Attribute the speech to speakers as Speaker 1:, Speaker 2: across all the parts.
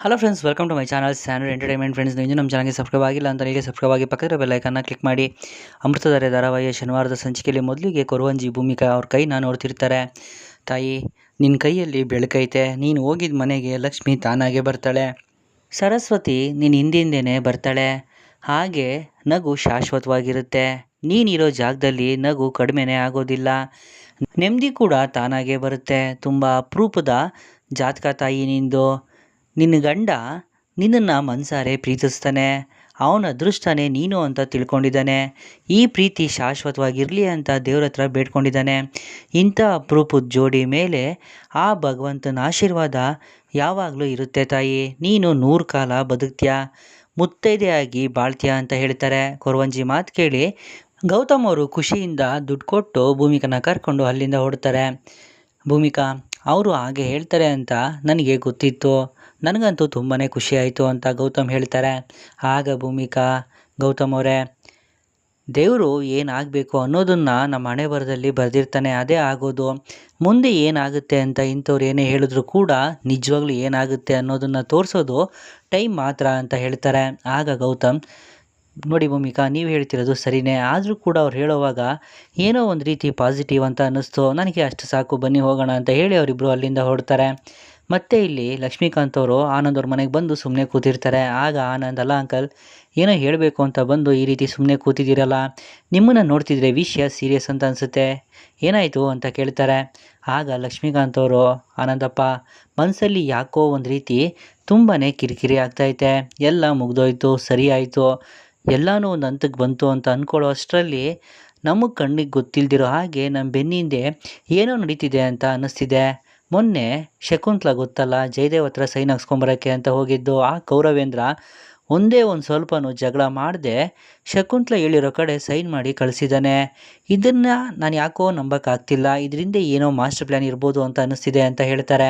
Speaker 1: Hello friends, welcome to my channel standard entertainment. Friends, ನೀವು ನಮ್ಮ ಚಾನಲ್ಗೆ ಸಬ್ಸ್ಕ್ರೈಬ್ ಆಗಿಲ್ಲ ಅಂತ ಈಗ ಸಬ್ಸ್ಕ್ರೈಬ್ ಆಗಿ ಪಕ್ಕದ ಬೆಲ್ಲೈಕನ್ನ ಕ್ಲಿಕ್ ಮಾಡಿ. ಅಮೃತಧಾರೆ ಧಾರಾವಾಹಿಯ ಶನಿವಾರದ ಸಂಚಿಕೆಯಲ್ಲಿ ಮೊದಲಿಗೆ ಕೊರವಂಜಿ ಭೂಮಿಕಾ ಅವ್ರ ಕೈನ ನೋಡ್ತಿರ್ತಾರೆ. ತಾಯಿ, ನಿನ್ನ ಕೈಯಲ್ಲಿ ಬೆಳಕೈತೆ, ನೀನು ಹೋಗಿದ್ದ ಮನೆಗೆ ಲಕ್ಷ್ಮಿ ತಾನಾಗೆ ಬರ್ತಾಳೆ, ಸರಸ್ವತಿ ನಿನ್ನ ಹಿಂದಿಂದೇನೆ ಬರ್ತಾಳೆ, ಹಾಗೆ ನಗು ಶಾಶ್ವತವಾಗಿರುತ್ತೆ, ನೀನಿರೋ ಜಾಗದಲ್ಲಿ ನಗು ಕಡಿಮೆನೇ ಆಗೋದಿಲ್ಲ, ನೆಮ್ಮದಿ ಕೂಡ ತಾನಾಗೇ ಬರುತ್ತೆ. ತುಂಬ ಅಪರೂಪದ ಜಾತಕ ತಾಯಿ ನಿಂದು. ನಿನ್ನ ಗಂಡ ನಿನ್ನನ್ನು ಮನಸಾರೆ ಪ್ರೀತಿಸ್ತಾನೆ, ಅವನ ಅದೃಷ್ಟನೇ ನೀನು ಅಂತ ತಿಳ್ಕೊಂಡಿದ್ದಾನೆ, ಈ ಪ್ರೀತಿ ಶಾಶ್ವತವಾಗಿರಲಿ ಅಂತ ದೇವ್ರ ಹತ್ರ ಬೇಡ್ಕೊಂಡಿದ್ದಾನೆ. ಇಂಥ ಅಪರೂಪದ ಜೋಡಿ ಮೇಲೆ ಆ ಭಗವಂತನ ಆಶೀರ್ವಾದ ಯಾವಾಗಲೂ ಇರುತ್ತೆ ತಾಯಿ. ನೀನು 100 ಕಾಲ ಬದುಕ್ತೀಯ, ಮುತ್ತೈದೆಯಾಗಿ ಬಾಳ್ತೀಯ ಅಂತ ಹೇಳ್ತಾರೆ. ಕೊರವಂಜಿ ಮಾತು ಕೇಳಿ ಗೌತಮ್ ಅವರು ಖುಷಿಯಿಂದ ದುಡ್ಡು ಕೊಟ್ಟು ಭೂಮಿಕನ ಕರ್ಕೊಂಡು ಅಲ್ಲಿಂದ ಹೊರಡ್ತಾರೆ. ಭೂಮಿಕಾ ಅವರು ಹಾಗೆ ಹೇಳ್ತಾರೆ ಅಂತ ನನಗೆ ಗೊತ್ತಿತ್ತು, ನನಗಂತೂ ತುಂಬಾ ಖುಷಿ ಆಯಿತು ಅಂತ ಗೌತಮ್ ಹೇಳ್ತಾರೆ. ಆಗ ಭೂಮಿಕಾ, ಗೌತಮ್ ಅವರೇ, ದೇವರು ಏನಾಗಬೇಕು ಅನ್ನೋದನ್ನು ನಮ್ಮ ಹಣೆ ಬರದಲ್ಲಿ ಬರೆದಿರ್ತಾನೆ, ಅದೇ ಆಗೋದು. ಮುಂದೆ ಏನಾಗುತ್ತೆ ಅಂತ ಇಂಥವ್ರು ಏನೇ ಹೇಳಿದ್ರು ಕೂಡ ನಿಜವಾಗ್ಲೂ ಏನಾಗುತ್ತೆ ಅನ್ನೋದನ್ನು ತೋರಿಸೋದು ಟೈಮ್ ಮಾತ್ರ ಅಂತ ಹೇಳ್ತಾರೆ. ಆಗ ಗೌತಮ್, ನೋಡಿ ಭೂಮಿಕಾ, ನೀವು ಹೇಳ್ತಿರೋದು ಸರಿಯೇ, ಆದರೂ ಕೂಡ ಅವ್ರು ಹೇಳೋವಾಗ ಏನೋ ಒಂದು ರೀತಿ ಪಾಸಿಟಿವ್ ಅಂತ ಅನ್ನಿಸ್ತು ನನಗೆ. ಅಷ್ಟು ಸಾಕು, ಬನ್ನಿ ಹೋಗೋಣ ಅಂತ ಹೇಳಿ ಅವರಿಬ್ಬರು ಅಲ್ಲಿಂದ ಹೊರಡ್ತಾರೆ. ಮತ್ತೆ ಇಲ್ಲಿ ಲಕ್ಷ್ಮೀಕಾಂತ್ ಅವರು ಆನಂದ್ ಅವ್ರ ಮನೆಗೆ ಬಂದು ಸುಮ್ಮನೆ ಕೂತಿರ್ತಾರೆ. ಆಗ ಆನಂದ್, ಅಲ್ಲ ಅಂಕಲ್, ಏನೋ ಹೇಳಬೇಕು ಅಂತ ಬಂದು ಈ ರೀತಿ ಸುಮ್ಮನೆ ಕೂತಿದ್ದೀರಲ್ಲ, ನಿಮ್ಮನ್ನು ನೋಡ್ತಿದ್ರೆ ವಿಷಯ ಸೀರಿಯಸ್ ಅಂತ ಅನಿಸುತ್ತೆ, ಏನಾಯಿತು ಅಂತ ಕೇಳ್ತಾರೆ. ಆಗ ಲಕ್ಷ್ಮೀಕಾಂತ್ ಅವರು, ಆನಂದಪ್ಪ, ಮನಸ್ಸಲ್ಲಿ ಯಾಕೋ ಒಂದು ರೀತಿ ತುಂಬಾ ಕಿರಿಕಿರಿ ಆಗ್ತೈತೆ, ಎಲ್ಲ ಮುಗ್ದೋಯ್ತು, ಸರಿ ಆಯಿತು, ಎಲ್ಲನೂ ಒಂದು ಹಂತಕ್ಕೆ ಬಂತು ಅಂತ ಅಂದ್ಕೊಳ್ಳೋ ಅಷ್ಟರಲ್ಲಿ ನಮಗೆ ಕಣ್ಣಿಗೆ ಗೊತ್ತಿಲ್ದಿರೋ ಹಾಗೆ ನಮ್ಮ ಬೆನ್ನಿಂದೆ ಏನೋ ನಡೀತಿದೆ ಅಂತ ಅನ್ನಿಸ್ತಿದೆ. ಮೊನ್ನೆ ಶಕುಂತ್ಲಾ ಗೊತ್ತಲ್ಲ, ಜಯದೇವ್ ಹತ್ರ ಸೈನ್ ಹಾಕ್ಸ್ಕೊಂಬರೋಕ್ಕೆ ಅಂತ ಹೋಗಿದ್ದು, ಆ ಕೌರವೇಂದ್ರ ಒಂದೇ ಒಂದು ಸ್ವಲ್ಪನೂ ಜಗಳ ಮಾಡದೆ ಶಕುಂತ್ಲಾ ಹೇಳಿರೋ ಕಡೆ ಸೈನ್ ಮಾಡಿ ಕಳಿಸಿದ್ದಾನೆ. ಇದನ್ನು ನಾನು ಯಾಕೋ ನಂಬೋಕ್ಕಾಗ್ತಿಲ್ಲ, ಇದರಿಂದ ಏನೋ ಮಾಸ್ಟರ್ ಪ್ಲ್ಯಾನ್ ಇರ್ಬೋದು ಅಂತ ಅನ್ನಿಸ್ತಿದೆ ಅಂತ ಹೇಳ್ತಾರೆ.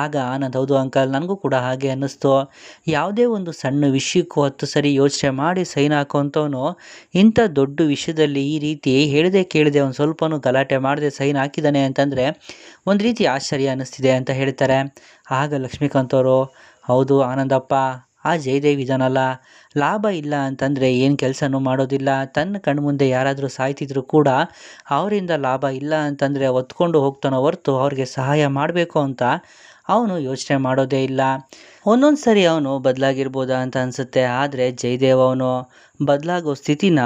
Speaker 1: ಆಗ ಆನಂದ್, ಹೌದು ಅಂಕಲ್, ನನಗೂ ಕೂಡ ಹಾಗೆ ಅನ್ನಿಸ್ತು, ಯಾವುದೇ ಒಂದು ಸಣ್ಣ ವಿಷಯಕ್ಕೂ 10 ಸರಿ ಯೋಚನೆ ಮಾಡಿ ಸೈನ್ ಹಾಕೋಂಥವನು ಇಂಥ ದೊಡ್ಡ ವಿಷಯದಲ್ಲಿ ಈ ರೀತಿ ಹೇಳಿದೆ ಕೇಳಿದೆ ಒಂದು ಸ್ವಲ್ಪನೂ ಗಲಾಟೆ ಮಾಡದೆ ಸೈನ್ ಹಾಕಿದ್ದಾನೆ ಅಂತಂದರೆ ಒಂದು ರೀತಿ ಆಶ್ಚರ್ಯ ಅನ್ನಿಸ್ತಿದೆ ಅಂತ ಹೇಳ್ತಾರೆ. ಆಗ ಲಕ್ಷ್ಮೀಕಾಂತ್ ಅವರು, ಹೌದು ಆನಂದಪ್ಪ, ಆ ಜಯದೇವ್ ಇದಾನಲ್ಲ, ಲಾಭ ಇಲ್ಲ ಅಂತಂದರೆ ಏನು ಕೆಲಸನೂ ಮಾಡೋದಿಲ್ಲ, ತನ್ನ ಕಣ್ಮುಂದೆ ಯಾರಾದರೂ ಸಾಯ್ತಿದ್ರು ಕೂಡ ಅವರಿಂದ ಲಾಭ ಇಲ್ಲ ಅಂತಂದರೆ ಹೊತ್ಕೊಂಡು ಹೋಗ್ತಾನೋ ಹೊರತು ಅವ್ರಿಗೆ ಸಹಾಯ ಮಾಡಬೇಕು ಅಂತ ಅವನು ಯೋಚನೆ ಮಾಡೋದೇ ಇಲ್ಲ. ಒಂದೊಂದು ಸರಿ ಅವನು ಬದಲಾಗಿರ್ಬೋದಾ ಅಂತ ಅನಿಸುತ್ತೆ, ಆದರೆ ಜಯದೇವ್ ಅವನು ಬದಲಾಗೋ ಸ್ಥಿತಿನ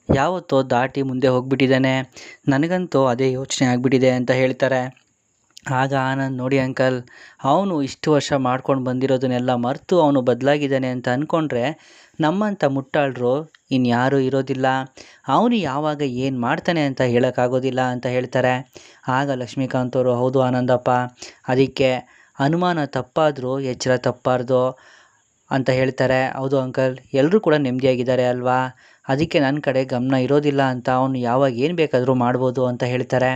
Speaker 1: ಯಾವತ್ತೋ ದಾಟಿ ಮುಂದೆ ಹೋಗ್ಬಿಟ್ಟಿದ್ದಾನೆ, ನನಗಂತೂ ಅದೇ ಯೋಚನೆ ಆಗಿಬಿಟ್ಟಿದೆ ಅಂತ ಹೇಳ್ತಾರೆ. ಆಗ ಆನಂದ್, ನೋಡಿ ಅಂಕಲ್, ಅವನು ಇಷ್ಟು ವರ್ಷ ಮಾಡ್ಕೊಂಡು ಬಂದಿರೋದನ್ನೆಲ್ಲ ಮರೆತು ಅವನು ಬದಲಾಗಿದ್ದಾನೆ ಅಂತ ಅಂದ್ಕೊಂಡ್ರೆ ನಮ್ಮಂಥ ಮುಟ್ಟಾಳರು ಇನ್ಯಾರೂ ಇರೋದಿಲ್ಲ, ಅವನು ಯಾವಾಗ ಏನು ಮಾಡ್ತಾನೆ ಅಂತ ಹೇಳೋಕ್ಕಾಗೋದಿಲ್ಲ ಅಂತ ಹೇಳ್ತಾರೆ. ಆಗ ಲಕ್ಷ್ಮೀಕಾಂತ್ ಅವರು, ಹೌದು ಆನಂದಪ್ಪ, ಅದಕ್ಕೆ ಅನುಮಾನ ತಪ್ಪಾದರೂ ಎಚ್ಚರ ತಪ್ಪಾರ್ದು ಅಂತ ಹೇಳ್ತಾರೆ. ಹೌದು ಅಂಕಲ್, ಎಲ್ಲರೂ ಕೂಡ ನೆಮ್ಮದಿಯಾಗಿದ್ದಾರೆ ಅಲ್ವಾ, ಅದಕ್ಕೆ ನನ್ನ ಕಡೆ ಗಮನ ಇರೋದಿಲ್ಲ ಅಂತ ಅವನು ಯಾವಾಗ ಏನು ಬೇಕಾದರೂ ಮಾಡ್ಬೋದು ಅಂತ ಹೇಳ್ತಾರೆ.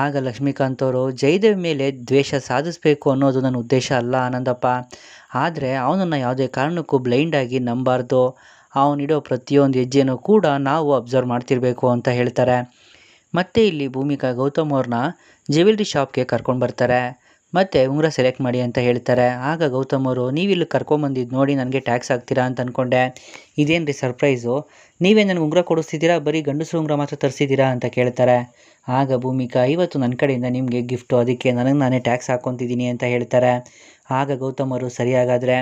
Speaker 1: ಆಗ ಲಕ್ಷ್ಮೀಕಾಂತ್ ಅವರು, ಜಯದೇವ್ ಮೇಲೆ ದ್ವೇಷ ಸಾಧಿಸಬೇಕು ಅನ್ನೋದು ನನ್ನ ಉದ್ದೇಶ ಅಲ್ಲ ಆನಂದಪ್ಪ, ಆದರೆ ಅವನನ್ನು ಯಾವುದೇ ಕಾರಣಕ್ಕೂ ಬ್ಲೈಂಡಾಗಿ ನಂಬಾರ್ದು, ಅವನಿಡೋ ಪ್ರತಿಯೊಂದು ಹೆಜ್ಜೆನೂ ಕೂಡ ನಾವು ಅಬ್ಸರ್ವ್ ಮಾಡ್ತಿರ್ಬೇಕು ಅಂತ ಹೇಳ್ತಾರೆ. ಮತ್ತು ಇಲ್ಲಿ ಭೂಮಿಕಾ ಗೌತಮ್ ಅವ್ರನ್ನ ಜ್ಯುವೆಲ್ರಿ ಶಾಪ್ಗೆ ಕರ್ಕೊಂಡು ಬರ್ತಾರೆ, ಮತ್ತು ಉಂಗುರ ಸೆಲೆಕ್ಟ್ ಮಾಡಿ ಅಂತ ಹೇಳ್ತಾರೆ. ಆಗ ಗೌತಮ್ ಅವರು, ನೀವಿಲ್ಲಿ ಕರ್ಕೊಂಬಂದಿದ್ದು ನೋಡಿ ನನಗೆ ಟ್ಯಾಕ್ಸ್ ಹಾಕ್ತೀರಾ ಅಂತ ಅಂದ್ಕೊಂಡೆ, ಇದೇನು ರೀ ಸರ್ಪ್ರೈಸು, ನೀವೇ ನನಗೆ ಉಂಗುರ ಕೊಡಿಸ್ತಿದ್ದೀರಾ, ಬರೀ ಗಂಡಸರು ಉಂಗುರ ಮಾತ್ರ ತರಿಸಿದ್ದೀರಾ ಅಂತ ಕೇಳ್ತಾರೆ. ಆಗ ಭೂಮಿಕಾ, ಇವತ್ತು ನನ್ನ ಕಡೆಯಿಂದ ನಿಮಗೆ ಗಿಫ್ಟು, ಅದಕ್ಕೆ ನನಗೆ ನಾನೇ ಟ್ಯಾಕ್ಸ್ ಹಾಕ್ಕೊತಿದ್ದೀನಿ ಅಂತ ಹೇಳ್ತಾರೆ. ಆಗ ಗೌತಮ್ ಅವರು, ಸರಿ, ಹಾಗಾದರೆ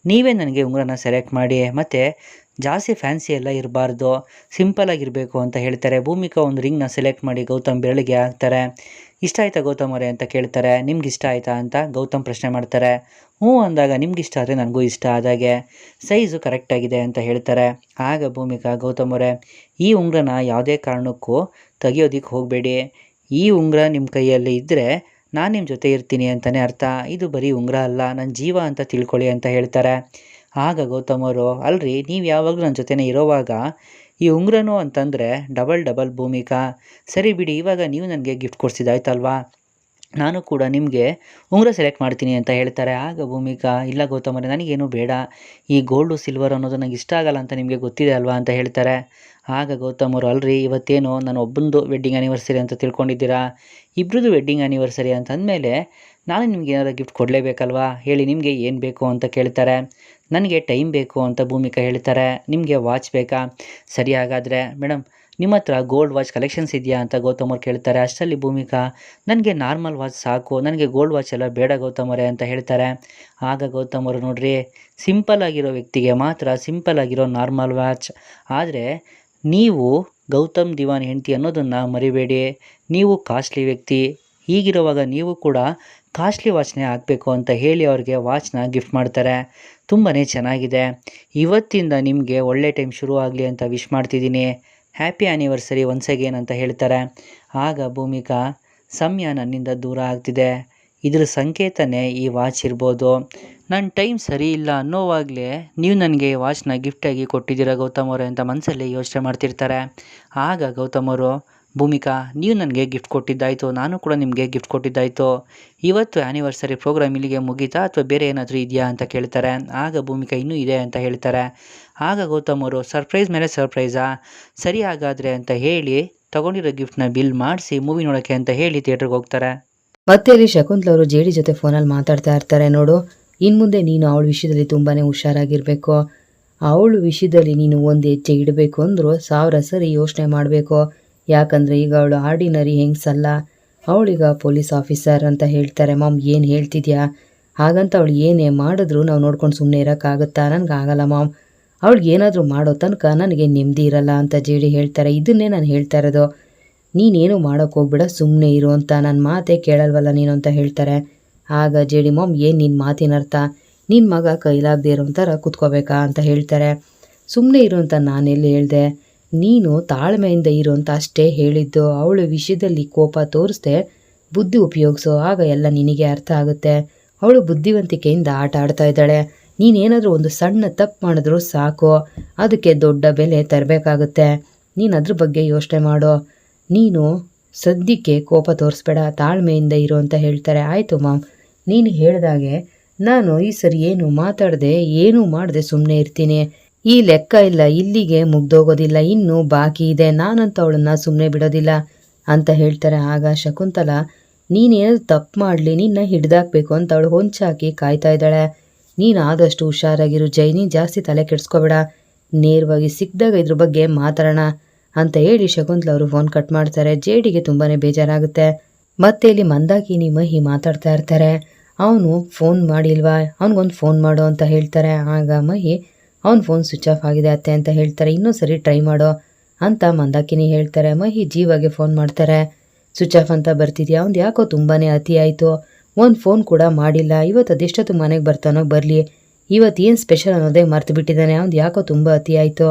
Speaker 1: ನೀವೇ ನನಗೆ ಉಂಗುರನ ಸೆಲೆಕ್ಟ್ ಮಾಡಿ, ಮತ್ತು ಜಾಸ್ತಿ ಫ್ಯಾನ್ಸಿ ಎಲ್ಲ ಇರಬಾರ್ದು, ಸಿಂಪಲಾಗಿರಬೇಕು ಅಂತ ಹೇಳ್ತಾರೆ. ಭೂಮಿಕಾ ಒಂದು ರಿಂಗ್ನ ಸೆಲೆಕ್ಟ್ ಮಾಡಿ ಗೌತಮ್ ಬೆರಳಿಗೆ ಹಾಕ್ತಾರೆ. ಇಷ್ಟ ಆಯಿತಾ ಗೌತಮ್ ಅವರೇ ಅಂತ ಕೇಳ್ತಾರೆ. ನಿಮ್ಗೆ ಇಷ್ಟ ಆಯಿತಾ ಅಂತ ಗೌತಮ್ ಪ್ರಶ್ನೆ ಮಾಡ್ತಾರೆ. ಹ್ಞೂ ಅಂದಾಗ, ನಿಮ್ಗೆ ಇಷ್ಟ ಆದರೆ ನನಗೂ ಇಷ್ಟ ಆದಾಗೆ, ಸೈಜು ಕರೆಕ್ಟಾಗಿದೆ ಅಂತ ಹೇಳ್ತಾರೆ. ಆಗ ಭೂಮಿಕಾ, ಗೌತಮ್ ಅವರೇ, ಈ ಉಂಗುರನ ಯಾವುದೇ ಕಾರಣಕ್ಕೂ ತೆಗಿಯೋದಕ್ಕೆ ಹೋಗಬೇಡಿ, ಈ ಉಂಗುರ ನಿಮ್ಮ ಕೈಯಲ್ಲಿ ಇದ್ದರೆ ನಾನು ನಿಮ್ಮ ಜೊತೆ ಇರ್ತೀನಿ ಅಂತಲೇ ಅರ್ಥ, ಇದು ಬರೀ ಉಂಗುರ ಅಲ್ಲ, ನನ್ನ ಜೀವ ಅಂತ ತಿಳ್ಕೊಳ್ಳಿ ಅಂತ ಹೇಳ್ತಾರೆ. ಆಗ ಗೌತಮ್ ಅವರು, ಅಲ್ರಿ, ನೀವು ಯಾವಾಗಲೂ ನನ್ನ ಜೊತೆನೇ ಇರೋವಾಗ ಈ ಉಂಗುರನೂ ಅಂತಂದರೆ ಡಬಲ್ ಭೂಮಿಕಾ, ಸರಿ ಬಿಡಿ, ಇವಾಗ ನೀವು ನನಗೆ ಗಿಫ್ಟ್ ಕೊಡಿಸಿದಾಯ್ತಲ್ವಾ, ನಾನು ಕೂಡ ನಿಮಗೆ ಉಂಗುರ ಸೆಲೆಕ್ಟ್ ಮಾಡ್ತೀನಿ ಅಂತ ಹೇಳ್ತಾರೆ. ಆಗ ಭೂಮಿಕಾ, ಇಲ್ಲ ಗೌತಮ್ ಅವರೇ, ನನಗೇನು ಬೇಡ, ಈ ಗೋಲ್ಡು ಸಿಲ್ವರ್ ಅನ್ನೋದು ನನಗೆ ಇಷ್ಟ ಆಗಲ್ಲ ಅಂತ ನಿಮಗೆ ಗೊತ್ತಿದೆ ಅಲ್ವಾ ಅಂತ ಹೇಳ್ತಾರೆ. ಆಗ ಗೌತಮ್ ಅವರು, ಅಲ್ರಿ, ಇವತ್ತೇನು ನಾನು ಒಬ್ಬಂದು ವೆಡ್ಡಿಂಗ್ ಆ್ಯನಿವರ್ಸರಿ ಅಂತ ತಿಳ್ಕೊಂಡಿದ್ದೀರಾ, ಇಬ್ಬರದು ವೆಡ್ಡಿಂಗ್ ಆ್ಯನಿವರ್ಸರಿ ಅಂತ ಅಂದಮೇಲೆ ನಾನು ನಿಮ್ಗೆ ಏನಾದ್ರು ಗಿಫ್ಟ್ ಕೊಡಲೇಬೇಕಲ್ವಾ, ಹೇಳಿ ನಿಮಗೆ ಏನು ಬೇಕು ಅಂತ ಕೇಳ್ತಾರೆ. ನನಗೆ ಟೈಮ್ ಬೇಕು ಅಂತ ಭೂಮಿಕಾ ಹೇಳ್ತಾರೆ. ನಿಮಗೆ ವಾಚ್ ಬೇಕಾ? ಸರಿ, ಹಾಗಾದರೆ ಮೇಡಮ್ ನಿಮ್ಮ ಹತ್ರ ಗೋಲ್ಡ್ ವಾಚ್ ಕಲೆಕ್ಷನ್ಸ್ ಇದೆಯಾ ಅಂತ ಗೌತಮ್ ಅವ್ರು ಕೇಳ್ತಾರೆ. ಅಷ್ಟರಲ್ಲಿ ಭೂಮಿಕಾ ನನಗೆ ನಾರ್ಮಲ್ ವಾಚ್ ಸಾಕು, ನನಗೆ ಗೋಲ್ಡ್ ವಾಚ್ ಎಲ್ಲ ಬೇಡ ಗೌತಮ್ ಅವರೇ ಅಂತ ಹೇಳ್ತಾರೆ. ಆಗ ಗೌತಮ್ ಅವರು ನೋಡ್ರಿ, ಸಿಂಪಲ್ ಆಗಿರೋ ವ್ಯಕ್ತಿಗೆ ಮಾತ್ರ ಸಿಂಪಲ್ ಆಗಿರೋ ನಾರ್ಮಲ್ ವಾಚ್, ಆದರೆ ನೀವು ಗೌತಮ್ ದಿವಾನ್ ಹೆಂಡತಿ ಅನ್ನೋದನ್ನು ಮರಿಬೇಡಿ. ನೀವು ಕಾಸ್ಟ್ಲಿ ವ್ಯಕ್ತಿ, ಹೀಗಿರುವಾಗ ನೀವು ಕೂಡ ಕಾಸ್ಟ್ಲಿ ವಾಚ್ನೇ ಹಾಕಬೇಕು ಅಂತ ಹೇಳಿ ಅವ್ರಿಗೆ ವಾಚ್ನ ಗಿಫ್ಟ್ ಮಾಡ್ತಾರೆ. ತುಂಬಾ ಚೆನ್ನಾಗಿದೆ, ಇವತ್ತಿಂದ ನಿಮಗೆ ಒಳ್ಳೆ ಟೈಮ್ ಶುರು ಆಗಲಿ ಅಂತ ವಿಶ್ ಮಾಡ್ತಿದ್ದೀನಿ, ಹ್ಯಾಪಿ ಆ್ಯನಿವರ್ಸರಿ ಒನ್ಸ್ ಅಗೇನ್ ಅಂತ ಹೇಳ್ತಾರೆ. ಆಗ ಭೂಮಿಕಾ ಸಮಯ ನನ್ನಿಂದ ದೂರ ಆಗ್ತಿದೆ, ಇದ್ರ ಸಂಕೇತನೇ ಈ ವಾಚ್ ಇರ್ಬೋದು. ನನ್ನ ಟೈಮ್ ಸರಿ ಇಲ್ಲ ಅನ್ನೋವಾಗಲೇ ನೀವು ನನಗೆ ವಾಚ್ನ ಗಿಫ್ಟಾಗಿ ಕೊಟ್ಟಿದ್ದೀರಾ ಗೌತಮ್ ಅವರೇ ಅಂತ ಮನಸ್ಸಲ್ಲಿ ಯೋಚನೆ ಮಾಡ್ತಿರ್ತಾರೆ. ಆಗ ಗೌತಮ್ ಅವರು, ಭೂಮಿಕಾ ನೀವು ನನಗೆ ಗಿಫ್ಟ್ ಕೊಟ್ಟಿದ್ದಾಯಿತು, ನಾನು ಕೂಡ ನಿಮಗೆ ಗಿಫ್ಟ್ ಕೊಟ್ಟಿದ್ದಾಯಿತು, ಇವತ್ತು ಆ್ಯನಿವರ್ಸರಿ ಪ್ರೋಗ್ರಾಮ್ ಇಲ್ಲಿಗೆ ಮುಗೀತಾ ಅಥವಾ ಬೇರೆ ಏನಾದರೂ ಇದೆಯಾ ಅಂತ ಕೇಳ್ತಾರೆ. ಆಗ ಭೂಮಿಕಾ ಇನ್ನೂ ಇದೆ ಅಂತ ಹೇಳ್ತಾರೆ. ಆಗ ಗೌತಮ್ ಅವರು, ಸರ್ಪ್ರೈಸ್ ಮೇಲೆ ಸರ್ಪ್ರೈಸಾ, ಸರಿ ಹಾಗಾದರೆ ಅಂತ ಹೇಳಿ ತೊಗೊಂಡಿರೋ ಗಿಫ್ಟ್ನ ಬಿಲ್ ಮಾಡಿಸಿ ಮೂವಿ ನೋಡೋಕ್ಕೆ ಅಂತ ಹೇಳಿ ಥಿಯೇಟ್ರಿಗೆ ಹೋಗ್ತಾರೆ.
Speaker 2: ಮತ್ತೆ ಇಲ್ಲಿ ಶಕುಂತಲ ಅವರು ಜೇಡಿ ಜೊತೆ ಫೋನಲ್ಲಿ ಮಾತಾಡ್ತಾ ಇರ್ತಾರೆ. ನೋಡು, ಇನ್ಮುಂದೆ ನೀನು ಅವಳ ವಿಷಯದಲ್ಲಿ ತುಂಬಾ ಹುಷಾರಾಗಿರಬೇಕು, ಅವಳ ವಿಷಯದಲ್ಲಿ ನೀನು ಒಂದು ಹೆಜ್ಜೆ ಇಡಬೇಕು ಅಂದರೂ 1000 ಸರಿ ಯೋಚನೆ ಮಾಡಬೇಕು. ಯಾಕಂದರೆ ಈಗ ಅವಳು ಆರ್ಡಿನರಿ ಹೆಂಗ್ಸಲ್ಲ, ಅವಳೀಗ ಪೊಲೀಸ್ ಆಫೀಸರ್ ಅಂತ ಹೇಳ್ತಾರೆ. ಮಾಮ್ ಏನು ಹೇಳ್ತಿದ್ಯಾ? ಹಾಗಂತ ಅವಳು ಏನೇ ಮಾಡಿದ್ರು ನಾವು ನೋಡ್ಕೊಂಡು ಸುಮ್ಮನೆ ಇರೋಕ್ಕಾಗುತ್ತಾ? ನನಗಾಗಲ್ಲ ಮಾಮ್, ಅವಳಿಗೆ ಏನಾದರೂ ಮಾಡೋ ತನಕ ನನಗೆ ನೆಮ್ಮದಿ ಇರಲ್ಲ ಅಂತ ಜೇಡಿ ಹೇಳ್ತಾರೆ. ಇದನ್ನೇ ನಾನು ಹೇಳ್ತಾ ಇರೋದು, ನೀನೇನು ಮಾಡೋಕ್ಕೆ ಹೋಗ್ಬೇಡ, ಸುಮ್ಮನೆ ಇರು ಅಂತ, ನನ್ನ ಮಾತೇ ಕೇಳಲ್ವಲ್ಲ ನೀನು ಅಂತ ಹೇಳ್ತಾರೆ. ಆಗ ಜೇಡಿ, ಮಾಮ್ ಏನು ನಿನ್ನ ಮಾತಿನ ಅರ್ಥ? ನಿನ್ನ ಮಗ ಕೈಲಾಗದೇ ಇರೋ ಥರ ಕೂತ್ಕೋಬೇಕಾ ಅಂತ ಹೇಳ್ತಾರೆ. ಸುಮ್ಮನೆ ಇರು ಅಂತ ನಾನೆಲ್ಲಿ ಹೇಳಿದೆ, ನೀನು ತಾಳ್ಮೆಯಿಂದ ಇರು ಅಂತ ಅಷ್ಟೇ ಹೇಳಿದ್ದು. ಅವಳ ವಿಷಯದಲ್ಲಿ ಕೋಪ ತೋರಿಸ್ದೆ ಬುದ್ಧಿ ಉಪಯೋಗಿಸು, ಆಗ ಎಲ್ಲ ನಿನಗೆ ಅರ್ಥ ಆಗುತ್ತೆ. ಅವಳು ಬುದ್ಧಿವಂತಿಕೆಯಿಂದ ಆಟ ಆಡ್ತಾ ಇದ್ದಾಳೆ, ನೀನೇನಾದರೂ ಒಂದು ಸಣ್ಣ ತಪ್ಪು ಮಾಡಿದ್ರೂ ಸಾಕು, ಅದಕ್ಕೆ ದೊಡ್ಡ ಬೆಲೆ ತರಬೇಕಾಗುತ್ತೆ. ನೀನು ಅದ್ರ ಬಗ್ಗೆ ಯೋಚನೆ ಮಾಡೋ, ನೀನು ಸದ್ಯಕ್ಕೆ ಕೋಪ ತೋರಿಸ್ಬೇಡ, ತಾಳ್ಮೆಯಿಂದ ಇರು ಅಂತ ಹೇಳ್ತಾರೆ. ಆಯಿತು ಮಾಮ್, ನೀನು ಹೇಳಿದಾಗೆ ನಾನು ಈ ಸರಿ ಏನು ಮಾತಾಡದೆ ಏನೂ ಮಾಡದೆ ಸುಮ್ಮನೆ ಇರ್ತೀನಿ. ಈ ಲೆಕ್ಕ ಇಲ್ಲ ಇಲ್ಲಿಗೆ ಮುಗ್ದೋಗೋದಿಲ್ಲ, ಇನ್ನೂ ಬಾಕಿ ಇದೆ, ನಾನಂತ ಅವಳನ್ನು ಸುಮ್ಮನೆ ಬಿಡೋದಿಲ್ಲ ಅಂತ ಹೇಳ್ತಾರೆ. ಆಗ ಶಕುಂತಲ, ನೀನೇನಾದ್ರು ತಪ್ಪು ಮಾಡಲಿ ನಿನ್ನ ಹಿಡ್ದಾಕ್ಬೇಕು ಅಂತ ಅವಳು ಹೊಂಚಾಕಿ ಕಾಯ್ತಾ ಇದ್ದಾಳೆ. ನೀನು ಆದಷ್ಟು ಹುಷಾರಾಗಿರು ಜೈ, ನೀನು ಜಾಸ್ತಿ ತಲೆ ಕೆಡಿಸ್ಕೋಬೇಡ, ನೇರವಾಗಿ ಸಿಕ್ಕಿದಾಗ ಇದ್ರ ಬಗ್ಗೆ ಮಾತಾಡೋಣ ಅಂತ ಹೇಳಿ ಶಕುಂತಲ ಅವರು ಫೋನ್ ಕಟ್ ಮಾಡ್ತಾರೆ. ಜೇಡಿಗೆ ತುಂಬಾ ಬೇಜಾರಾಗುತ್ತೆ. ಮತ್ತೆ ಇಲ್ಲಿ ಮಂದಾಕಿನಿ ಮಹಿ ಮಾತಾಡ್ತಾ ಇರ್ತಾರೆ. ಅವನು ಫೋನ್ ಮಾಡಿಲ್ವಾ, ಅವನಿಗೊಂದು ಫೋನ್ ಮಾಡು ಅಂತ ಹೇಳ್ತಾರೆ. ಆಗ ಮಹಿ, ಅವ್ನ ಫೋನ್ ಸ್ವಿಚ್ ಆಫ್ ಆಗಿದೆ ಅತ್ತೆ ಅಂತ ಹೇಳ್ತಾರೆ. ಇನ್ನೂ ಸರಿ ಟ್ರೈ ಮಾಡೋ ಅಂತ ಮಂದಾಕಿನಿ ಹೇಳ್ತಾರೆ. ಮಹಿ ಜೀವಾಗೆ ಫೋನ್ ಮಾಡ್ತಾರೆ. ಸ್ವಿಚ್ ಆಫ್ ಅಂತ ಬರ್ತಿದ್ಯಾ, ಅವ್ನು ಯಾಕೋ ತುಂಬಾ ಅತಿ ಆಯಿತು, ಒಂದು ಫೋನ್ ಕೂಡ ಮಾಡಿಲ್ಲ, ಇವತ್ತು ಅದೆಷ್ಟೊತ್ತು ಮನೆಗೆ ಬರ್ತಾನೋ ಬರಲಿ, ಇವತ್ತು ಏನು ಸ್ಪೆಷಲ್ ಅನ್ನೋದೇ ಮರ್ತು ಬಿಟ್ಟಿದ್ದಾನೆ, ಅವ್ನು ಯಾಕೋ ತುಂಬ ಅತಿ ಆಯಿತು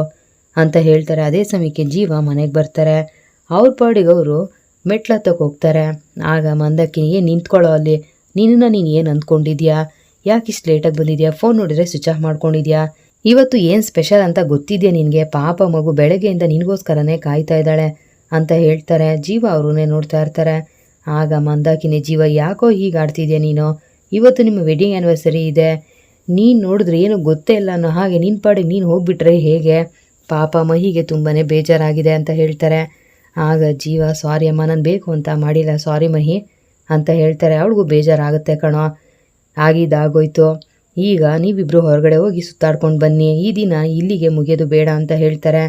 Speaker 2: ಅಂತ ಹೇಳ್ತಾರೆ. ಅದೇ ಸಮಯಕ್ಕೆ ಜೀವ ಮನೆಗೆ ಬರ್ತಾರೆ. ಅವ್ರ ಪಾಡಿಗೆ ಅವರು ಮೆಟ್ಲತ್ತಕ್ಕೆ ಹೋಗ್ತಾರೆ. ಆಗ ಮಂದಾಕಿನಿಗೆ, ನಿಂತ್ಕೊಳ್ಳೋ ಅಲ್ಲಿ, ನೀನು ಏನು ಅಂದ್ಕೊಂಡಿದ್ಯಾ, ಯಾಕೆ ಇಷ್ಟು ಲೇಟಾಗಿ ಬಂದಿದ್ಯಾ, ಫೋನ್ ನೋಡಿದರೆ ಸ್ವಿಚ್ ಆಫ್ ಮಾಡ್ಕೊಂಡಿದ್ಯಾ, ಇವತ್ತು ಏನು ಸ್ಪೆಷಲ್ ಅಂತ ಗೊತ್ತಿದೆಯಾ ನಿನಗೆ, ಪಾಪ ಮಗು ಬೆಳಗ್ಗೆಯಿಂದ ನಿನಗೋಸ್ಕರನೇ ಕಾಯ್ತಾ ಇದ್ದಾಳೆ ಅಂತ ಹೇಳ್ತಾರೆ. ಜೀವ ಅವ್ರನ್ನೇ ನೋಡ್ತಾ ಇರ್ತಾರೆ. ಆಗ ಮಂದಾಕಿನಿ, ಜೀವ ಯಾಕೋ ಹೀಗೆ ಆಡ್ತಿದ್ಯಾ ನೀನು, ಇವತ್ತು ನಿಮ್ಮ ವೆಡ್ಡಿಂಗ್ ಆ್ಯನಿವರ್ಸರಿ ಇದೆ, ನೀನು ನೋಡಿದ್ರೆ ಏನು ಗೊತ್ತೇ ಇಲ್ಲ ಅನ್ನೋ ಹಾಗೆ ನಿನ್ನ ಪಾಡಿಗೆ ನೀನು ಹೋಗ್ಬಿಟ್ರೆ ಹೇಗೆ, ಪಾಪ ಮಹಿಗೆ ತುಂಬಾ ಬೇಜಾರಾಗಿದೆ ಅಂತ ಹೇಳ್ತಾರೆ. ಆಗ ಜೀವ, ಸಾರಿ ಅಮ್ಮ, ನಾನು ಬೇಕು ಅಂತ ಮಾಡಿಲ್ಲ, ಸಾರಿ ಮಹಿ ಅಂತ ಹೇಳ್ತಾರೆ. ಅವಳಿಗೂ ಬೇಜಾರಾಗುತ್ತೆ ಕಣೋ, ಆಗಿದ್ದಾಗೋಯ್ತು, ಈಗ ನೀವಿಬ್ಬರು ಹೊರಗಡೆ ಹೋಗಿ ಸುತ್ತಾಡ್ಕೊಂಡು ಬನ್ನಿ, ಈ ದಿನ ಇಲ್ಲಿಗೆ ಮುಗಿಯೋದು ಬೇಡ ಅಂತ ಹೇಳ್ತಾರೆ.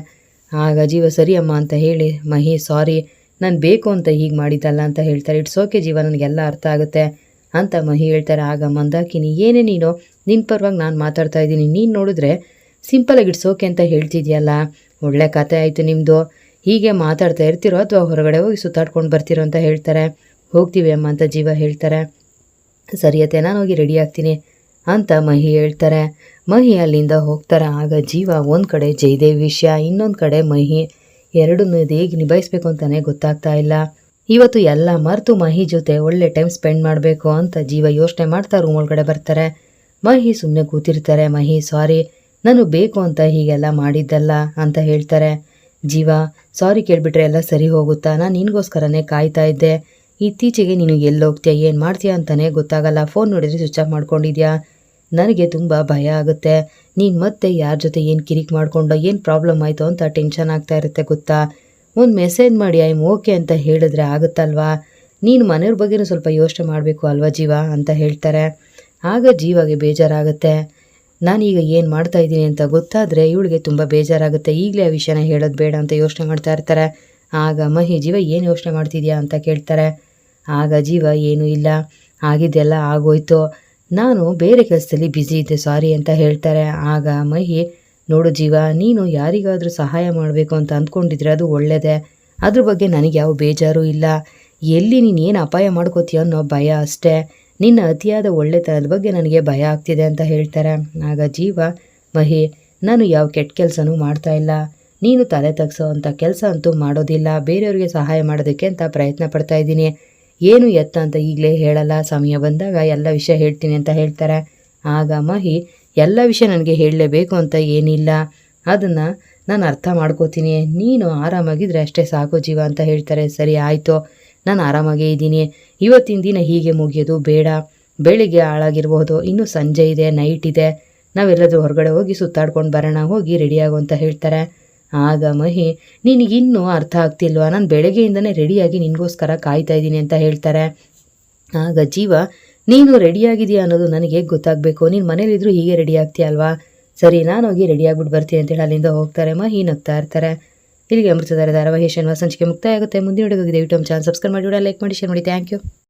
Speaker 2: ಆಗ ಜೀವ, ಸರಿ ಅಮ್ಮ ಅಂತ ಹೇಳಿ, ಮಹಿ ಸಾರಿ, ನಾನು ಬೇಕು ಅಂತ ಹೀಗೆ ಮಾಡಿದ್ದಲ್ಲ ಅಂತ ಹೇಳ್ತಾರೆ. ಇಟ್ಸ್ ಓಕೆ ಜೀವ, ನನಗೆಲ್ಲ ಅರ್ಥ ಆಗುತ್ತೆ ಅಂತ ಮಹಿ ಹೇಳ್ತಾರೆ. ಆಗ ಮಂದಾಕಿನಿ, ಏನೇ ನೀನು, ನಿನ್ನ ಪರವಾಗಿ ನಾನು ಮಾತಾಡ್ತಾ ಇದ್ದೀನಿ, ನೀನು ನೋಡಿದ್ರೆ ಸಿಂಪಲಾಗಿ ಇಟ್ಸ್ ಓಕೆ ಅಂತ ಹೇಳ್ತಿದ್ಯಲ್ಲ, ಒಳ್ಳೆ ಕತೆ ಆಯಿತು ನಿಮ್ಮದು, ಹೀಗೆ ಮಾತಾಡ್ತಾ ಇರ್ತಿರೋ ಅಥವಾ ಹೊರಗಡೆ ಹೋಗಿ ಸುತ್ತಾಡ್ಕೊಂಡು ಬರ್ತಿರೋ ಅಂತ ಹೇಳ್ತಾರೆ. ಹೋಗ್ತೀವಿ ಅಮ್ಮ ಅಂತ ಜೀವ ಹೇಳ್ತಾರೆ. ಸರಿಯತ್ತೆ, ನಾನು ಹೋಗಿ ರೆಡಿ ಆಗ್ತೀನಿ ಅಂತ ಮಹಿ ಹೇಳ್ತಾರೆ. ಮಹಿ ಅಲ್ಲಿಂದ ಹೋಗ್ತಾರೆ. ಆಗ ಜೀವ ಒಂದು ಕಡೆ ಜಯದೇವ್ ವಿಷಯ, ಇನ್ನೊಂದು ಕಡೆ ಮಹಿ, ಎರಡನ್ನೂ ಹೇಗೆ ನಿಭಾಯಿಸ್ಬೇಕು ಅಂತಲೇ ಗೊತ್ತಾಗ್ತಾ ಇಲ್ಲ. ಇವತ್ತು ಎಲ್ಲ ಮರೆತು ಮಹಿ ಜೊತೆ ಒಳ್ಳೆ ಟೈಮ್ ಸ್ಪೆಂಡ್ ಮಾಡಬೇಕು ಅಂತ ಜೀವ ಯೋಚನೆ ಮಾಡ್ತಾ ರೂಮ್ ಒಳಗಡೆ ಬರ್ತಾರೆ. ಮಹಿ ಸುಮ್ಮನೆ ಕೂತಿರ್ತಾರೆ. ಮಹಿ, ಸಾರಿ, ನಾನು ಬೇಕು ಅಂತ ಹೀಗೆಲ್ಲ ಮಾಡಿದ್ದಲ್ಲ ಅಂತ ಹೇಳ್ತಾರೆ. ಜೀವ, ಸಾರಿ ಕೇಳಿಬಿಟ್ರೆ ಎಲ್ಲ ಸರಿ ಹೋಗುತ್ತಾ, ನಾನು ನಿನಗೋಸ್ಕರನೇ ಕಾಯ್ತಾ ಇದ್ದೆ, ಇತ್ತೀಚೆಗೆ ನೀನು ಎಲ್ಲೋಗ್ತೀಯ ಏನು ಮಾಡ್ತೀಯ ಅಂತಲೇ ಗೊತ್ತಾಗಲ್ಲ, ಫೋನ್ ನೋಡಿದರೆ ಸ್ವಿಚ್ ಆಫ್ ಮಾಡ್ಕೊಂಡಿದ್ಯಾ, ನನಗೆ ತುಂಬ ಭಯ ಆಗುತ್ತೆ, ನೀನು ಮತ್ತೆ ಯಾರ ಜೊತೆ ಏನು ಕಿರಿಕ್ ಮಾಡ್ಕೊಂಡೋ, ಏನು ಪ್ರಾಬ್ಲಮ್ ಆಯಿತು ಅಂತ ಟೆನ್ಷನ್ ಆಗ್ತಾ ಇರುತ್ತೆ ಗೊತ್ತಾ, ಒಂದು ಮೆಸೇಜ್ ಮಾಡಿ ಐ ಆಮ್ ಓಕೆ ಅಂತ ಹೇಳಿದ್ರೆ ಆಗುತ್ತಲ್ವಾ, ನೀನು ಮನೆಯವ್ರ ಬಗ್ಗೆನೂ ಸ್ವಲ್ಪ ಯೋಚನೆ ಮಾಡಬೇಕು ಅಲ್ವಾ ಜೀವ ಅಂತ ಹೇಳ್ತಾರೆ. ಆಗ ಜೀವಾಗೆ ಬೇಜಾರಾಗುತ್ತೆ. ನಾನೀಗ ಏನು ಮಾಡ್ತಾ ಇದ್ದೀನಿ ಅಂತ ಗೊತ್ತಾದರೆ ಇವಳಿಗೆ ತುಂಬ ಬೇಜಾರಾಗುತ್ತೆ, ಈಗಲೇ ಆ ವಿಷಯನ ಹೇಳೋದು ಬೇಡ ಅಂತ ಯೋಚನೆ ಮಾಡ್ತಾ ಇರ್ತಾರೆ. ಆಗ ಮಹಿ, ಜೀವ ಏನು ಯೋಚನೆ ಮಾಡ್ತಿದ್ಯಾ ಅಂತ ಕೇಳ್ತಾರೆ. ಆಗ ಜೀವ, ಏನೂ ಇಲ್ಲ, ಆಗಿದ್ದೆಲ್ಲ ಆಗೋಯ್ತು, ನಾನು ಬೇರೆ ಕೆಲಸದಲ್ಲಿ ಬ್ಯುಸಿ ಇದ್ದೆ, ಸಾರಿ ಅಂತ ಹೇಳ್ತಾರೆ. ಆಗ ಮಹಿ, ನೋಡು ಜೀವ, ನೀನು ಯಾರಿಗಾದರೂ ಸಹಾಯ ಮಾಡಬೇಕು ಅಂತ ಅಂದ್ಕೊಂಡಿದ್ರೆ ಅದು ಒಳ್ಳೆಯದೇ, ಅದ್ರ ಬಗ್ಗೆ ನನಗೆ ಯಾವ ಬೇಜಾರು ಇಲ್ಲ. ಎಲ್ಲಿ ನೀನು ಏನು ಅಪಾಯ ಮಾಡ್ಕೋತೀಯ ಅನ್ನೋ ಭಯ ಅಷ್ಟೇ. ನಿನ್ನ ಅತಿಯಾದ ಒಳ್ಳೆತನದ ಬಗ್ಗೆ ನನಗೆ ಭಯ ಆಗ್ತಿದೆ ಅಂತ ಹೇಳ್ತಾರೆ. ಆಗ ಜೀವ, ಮಹಿ, ನಾನು ಯಾವ ಕೆಟ್ಟ ಕೆಲಸನೂ ಮಾಡ್ತಾ ಇಲ್ಲ, ನೀನು ತಲೆ ತಗ್ಸೋ ಅಂಥ ಕೆಲಸ ಅಂತೂ ಮಾಡೋದಿಲ್ಲ, ಬೇರೆಯವ್ರಿಗೆ ಸಹಾಯ ಮಾಡೋದಕ್ಕೆ ಅಂತ ಪ್ರಯತ್ನ ಪಡ್ತಾ ಇದ್ದೀನಿ. ಏನು ಎತ್ತ ಅಂತ ಈಗಲೇ ಹೇಳಲ್ಲ, ಸಮಯ ಬಂದಾಗ ಎಲ್ಲ ವಿಷಯ ಹೇಳ್ತೀನಿ ಅಂತ ಹೇಳ್ತಾರೆ. ಆಗ ಮಹಿ, ಎಲ್ಲ ವಿಷಯ ನನಗೆ ಹೇಳಲೇಬೇಕು ಅಂತ ಏನಿಲ್ಲ, ಅದನ್ನು ನಾನು ಅರ್ಥ ಮಾಡ್ಕೋತೀನಿ, ನೀನು ಆರಾಮಾಗಿದ್ದರೆ ಅಷ್ಟೇ ಸಾಕು ಜೀವ ಅಂತ ಹೇಳ್ತಾರೆ. ಸರಿ ಆಯಿತು, ನಾನು ಆರಾಮಾಗೇ ಇದ್ದೀನಿ, ಇವತ್ತಿನ ದಿನ ಹೀಗೆ ಮುಗಿಯೋದು ಬೇಡ, ಬೆಳಿಗ್ಗೆ ಹಾಳಾಗಿರ್ಬೋದು, ಇನ್ನೂ ಸಂಜೆ ಇದೆ, ನೈಟ್ ಇದೆ, ನಾವೆಲ್ಲರೂ ಹೊರಗಡೆ ಹೋಗಿ ಸುತ್ತಾಡ್ಕೊಂಡು ಬರೋಣ, ಹೋಗಿ ರೆಡಿಯಾಗು ಅಂತ ಹೇಳ್ತಾರೆ. ಆಗ ಮಹಿ, ನಿನಗಿನ್ನೂ ಅರ್ಥ ಆಗ್ತಿಲ್ವಾ, ನಾನು ಬೆಳಗ್ಗೆಯಿಂದನೇ ರೆಡಿಯಾಗಿ ನಿನಗೋಸ್ಕರ ಕಾಯ್ತಾ ಇದ್ದೀನಿ ಅಂತ ಹೇಳ್ತಾರೆ. ಆಗ ಜೀವ, ನೀನು ರೆಡಿಯಾಗಿದೆಯಾ ಅನ್ನೋದು ನನಗೆ ಗೊತ್ತಾಗಬೇಕು, ನೀನು ಮನೇಲಿದ್ದರೂ ಹೀಗೆ ರೆಡಿ ಆಗ್ತೀಯ ಅಲ್ವಾ, ಸರಿ ನಾನು ಹೋಗಿ ರೆಡಿ ಆಗ್ಬಿಟ್ಟು ಬರ್ತೀನಿ ಅಂತೇಳಿ ಅಲ್ಲಿಂದ ಹೋಗ್ತಾರೆ. ಮಹಿ ನಗ್ತಾ ಇರ್ತಾರೆ. ಇಲ್ಲಿಗೆ ಅಮೃತಧಾರೆ ಧಾರಾವಾಹಿ ಶನಿವಾರ ಸಂಚಿಕೆ ಮುಕ್ತಾಯ ಆಗುತ್ತೆ. ಮುಂದಿನ ವಿಡಿಯೋಗೆ ದಯವಿಟ್ಟು ನಮ್ಮ ಚಾನಲ್ ಸಬ್ಸ್ಕ್ರೈಬ್ ಮಾಡಿ, ಲೈಕ್ ಮಾಡಿ, ಶೇರ್ ಮಾಡಿ. Thank you.